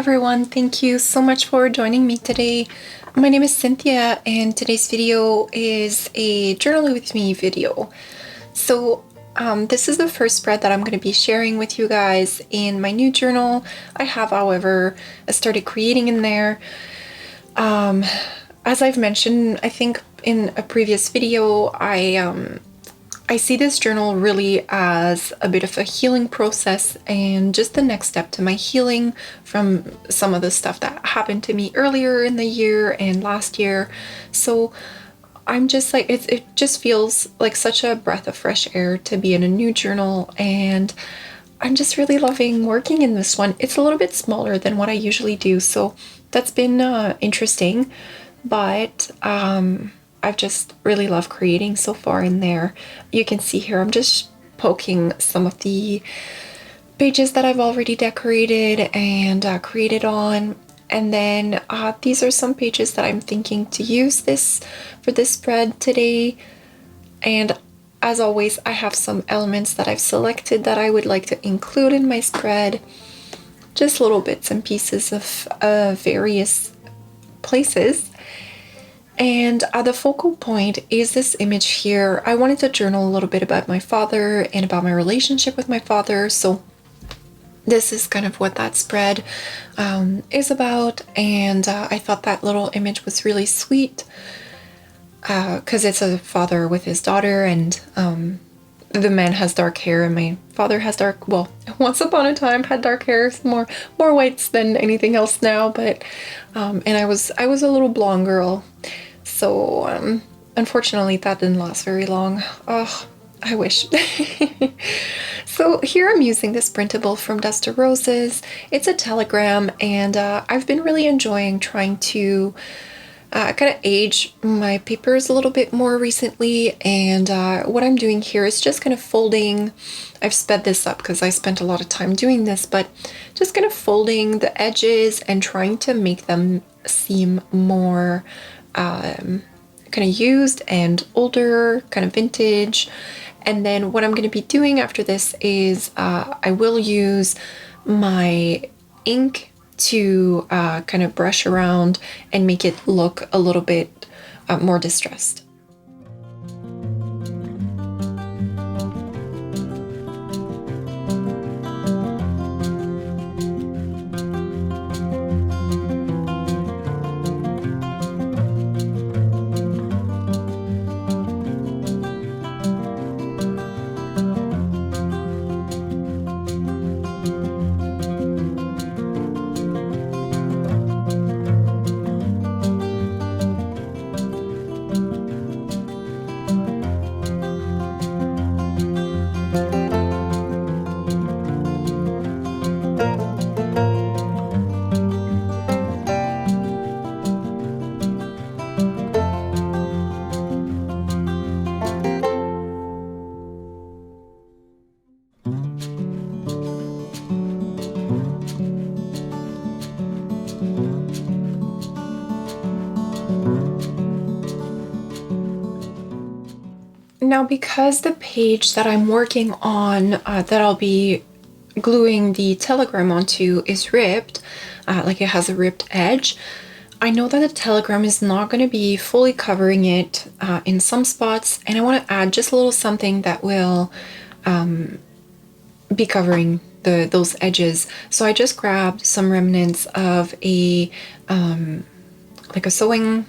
everyone, thank you so much for joining me today. My name is Cynthia and today's video is a journal with me video. So this is the first spread that I'm going to be sharing with you guys in my new journal. I have, however, started creating in there. As I've mentioned, I think in a previous video, I see this journal really as a bit of a healing process and just the next step to my healing from some of the stuff that happened to me earlier in the year and last year. So I'm just like, it just feels like such a breath of fresh air to be in a new journal, and I'm just really loving working in this one. It's a little bit smaller than what I usually do, so that's been interesting, but I've just really loved creating so far in there. You can see here I'm just poking some of the pages that I've already decorated and created on. And then these are some pages that I'm thinking to use for this spread today. And as always, I have some elements that I've selected that I would like to include in my spread. Just little bits and pieces of various places. And the focal point is this image here. I wanted to journal a little bit about my father and about my relationship with my father. So this is kind of what that spread is about. And I thought that little image was really sweet because it's a father with his daughter, and the man has dark hair and my father has once upon a time had dark hair, more whites than anything else now, but and I was a little blonde girl, so unfortunately that didn't last very long. Oh, I wish. So here I'm using this printable from Dust to Roses. It's a telegram, and I've been really enjoying trying to kind of age my papers a little bit more recently, and what I'm doing here is just kind of folding. I've sped this up because I spent a lot of time doing this, but just kind of folding the edges and trying to make them seem more kind of used and older, kind of vintage. And then what I'm going to be doing after this is I will use my ink to kind of brush around and make it look a little bit more distressed. Now, because the page that I'm working on, that I'll be gluing the telegram onto, is ripped, like it has a ripped edge, I know that the telegram is not going to be fully covering it in some spots, and I want to add just a little something that will be covering those edges. So I just grabbed some remnants of like a sewing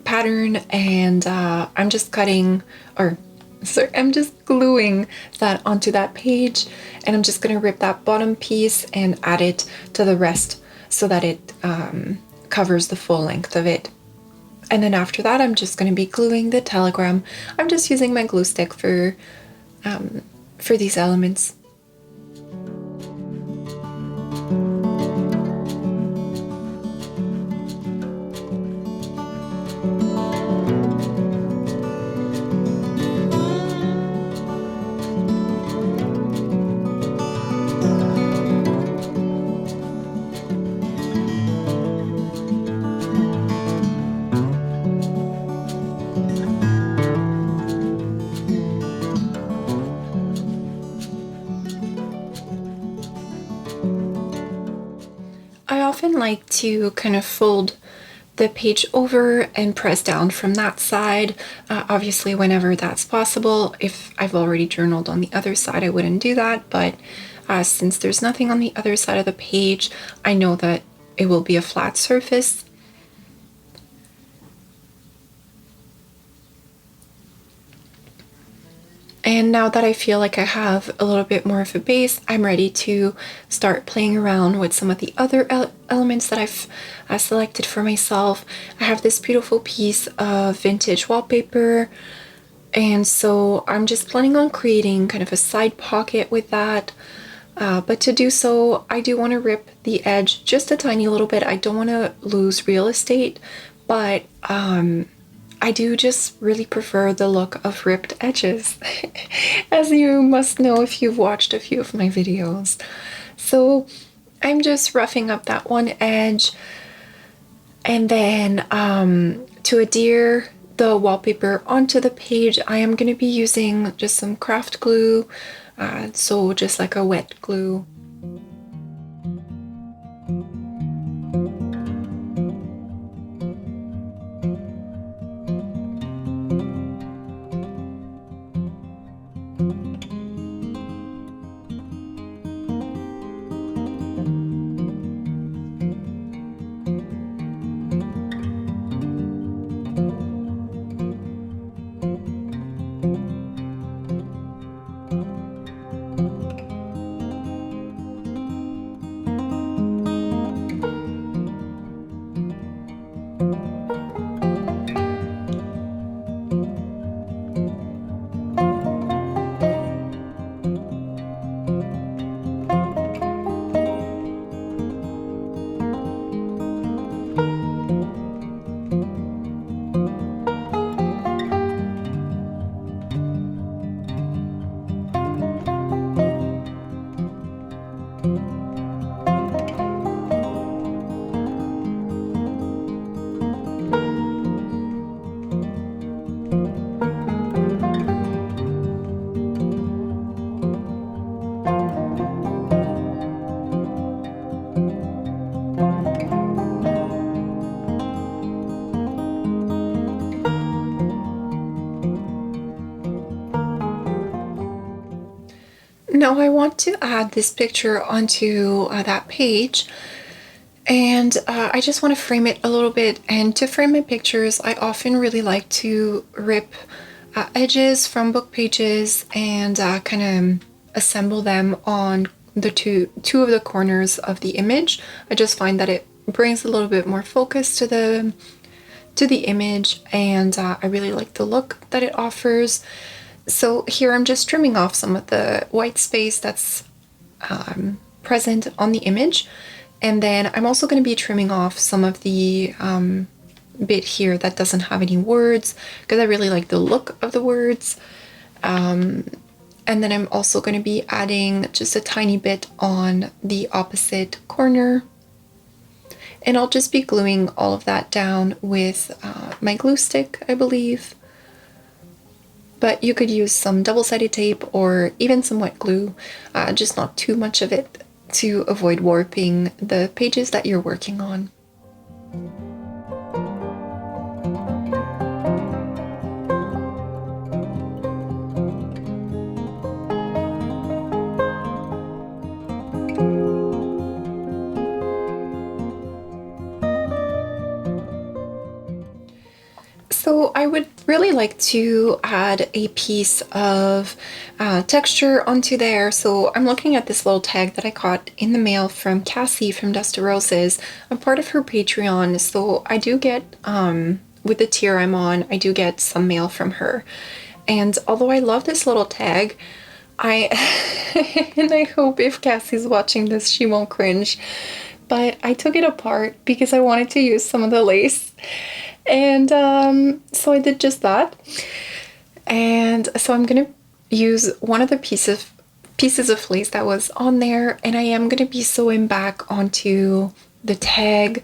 pattern, and I'm just gluing that onto that page, and I'm just going to rip that bottom piece and add it to the rest so that it covers the full length of it. And then after that, I'm just going to be gluing the telegram. I'm just using my glue stick for these elements. like to kind of fold the page over and press down from that side, obviously whenever that's possible. If I've already journaled on the other side, I wouldn't do that, but since there's nothing on the other side of the page, I know that it will be a flat surface. And now that I feel like I have a little bit more of a base, I'm ready to start playing around with some of the other elements that I've selected for myself. I have this beautiful piece of vintage wallpaper, and so I'm just planning on creating kind of a side pocket with that. But to do so, I do want to rip the edge just a tiny little bit. I don't want to lose real estate, but I do just really prefer the look of ripped edges, as you must know if you've watched a few of my videos. So I'm just roughing up that one edge, and then to adhere the wallpaper onto the page, I am going to be using just some craft glue, so just like a wet glue. Now I want to add this picture onto that page, and I just want to frame it a little bit. And to frame my pictures, I often really like to rip edges from book pages and kind of assemble them on the two of the corners of the image. I just find that it brings a little bit more focus to the image, and I really like the look that it offers. So here I'm just trimming off some of the white space that's present on the image, and then I'm also going to be trimming off some of the bit here that doesn't have any words, because I really like the look of the words. And then I'm also going to be adding just a tiny bit on the opposite corner, and I'll just be gluing all of that down with my glue stick, I believe. But you could use some double-sided tape or even some wet glue, just not too much of it, to avoid warping the pages that you're working on. So I would really like to add a piece of texture onto there. So I'm looking at this little tag that I got in the mail from Cassie from Dust to Roses. I'm part of her Patreon, so I do get, with the tier I'm on, I do get some mail from her. And although I love this little tag, and I hope if Cassie's watching this, she won't cringe, but I took it apart because I wanted to use some of the lace. And so I did just that. And so I'm gonna use one of the pieces of lace that was on there, and I am gonna be sewing back onto the tag,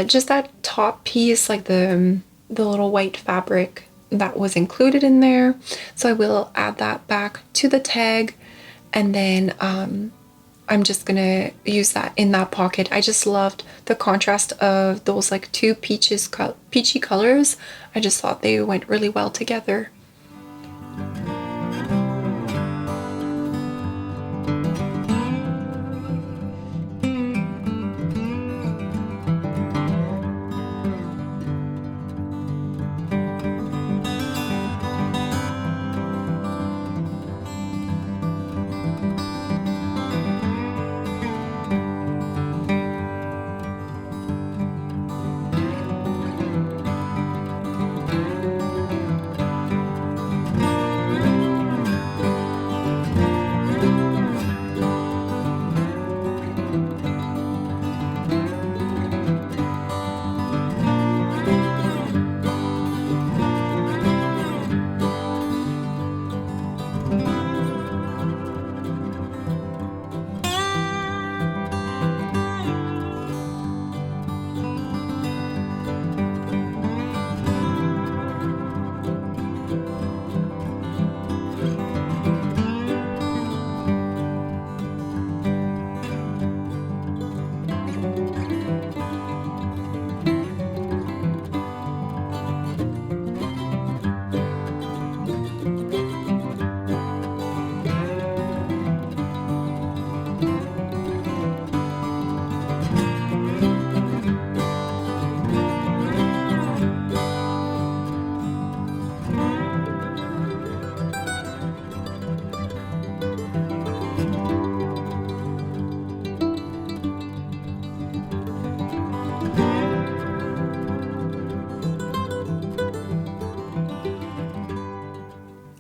just that top piece, like the little white fabric that was included in there. So I will add that back to the tag, and then I'm just gonna use that in that pocket. I just loved the contrast of those like two peachy colors. I just thought they went really well together.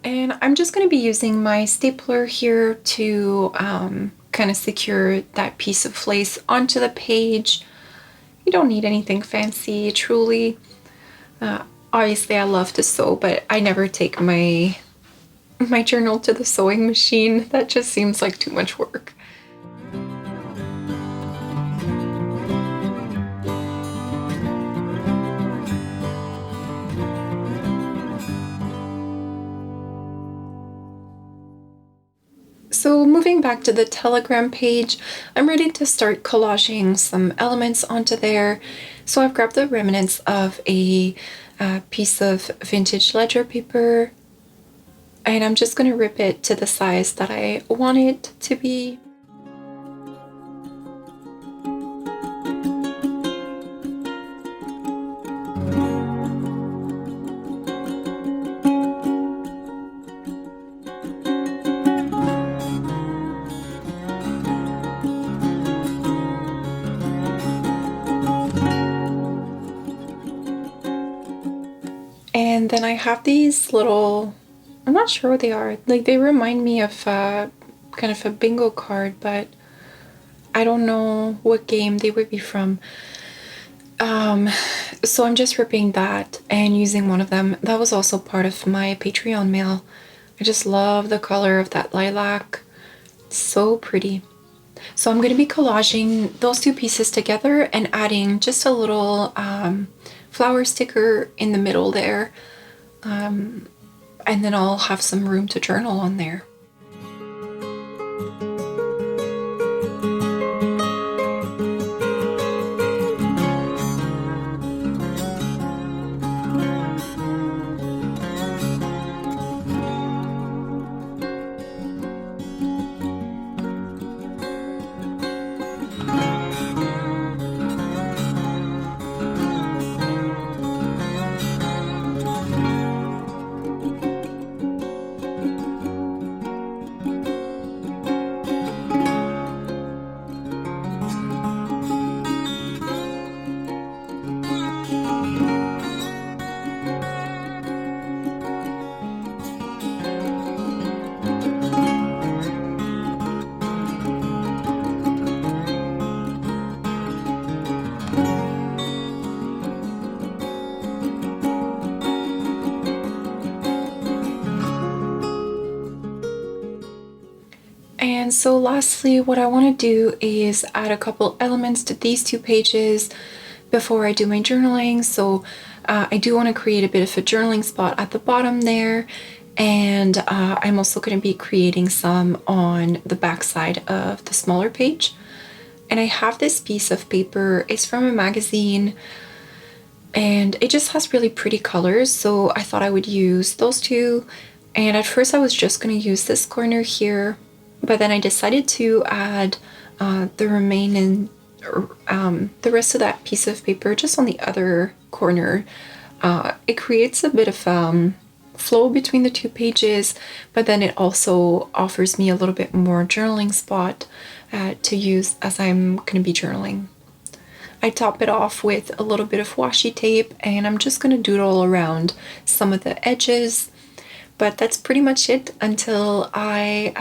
And I'm just going to be using my stapler here to kind of secure that piece of lace onto the page. You don't need anything fancy, truly. Obviously, I love to sew, but I never take my journal to the sewing machine. That just seems like too much work. So moving back to the Telegram page, I'm ready to start collaging some elements onto there. So I've grabbed the remnants of a piece of vintage ledger paper, and I'm just going to rip it to the size that I want it to be. And then I have these little, I'm not sure what they are. Like they remind me of kind of a bingo card, but I don't know what game they would be from. So I'm just ripping that and using one of them. That was also part of my Patreon mail. I just love the color of that lilac. It's so pretty. So I'm going to be collaging those two pieces together and adding just a little flower sticker in the middle there. And then I'll have some room to journal on there. And so lastly, what I want to do is add a couple elements to these two pages before I do my journaling. So I do want to create a bit of a journaling spot at the bottom there. And I'm also going to be creating some on the back side of the smaller page. And I have this piece of paper. It's from a magazine and it just has really pretty colors, so I thought I would use those two. And at first I was just going to use this corner here, but then I decided to add the remaining the rest of that piece of paper just on the other corner. It creates a bit of flow between the two pages, but then it also offers me a little bit more journaling spot to use as I'm going to be journaling. I top it off with a little bit of washi tape, and I'm just going to doodle around some of the edges, but that's pretty much it until I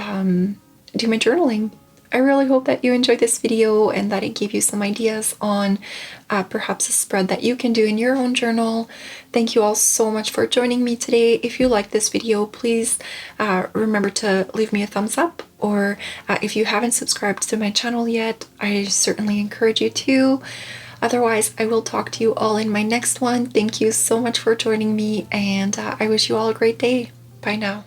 do my journaling. I really hope that you enjoyed this video and that it gave you some ideas on perhaps a spread that you can do in your own journal. Thank you all so much for joining me today. If you like this video, please remember to leave me a thumbs up, or if you haven't subscribed to my channel yet, I certainly encourage you to. Otherwise, I will talk to you all in my next one. Thank you so much for joining me, and I wish you all a great day. Bye now.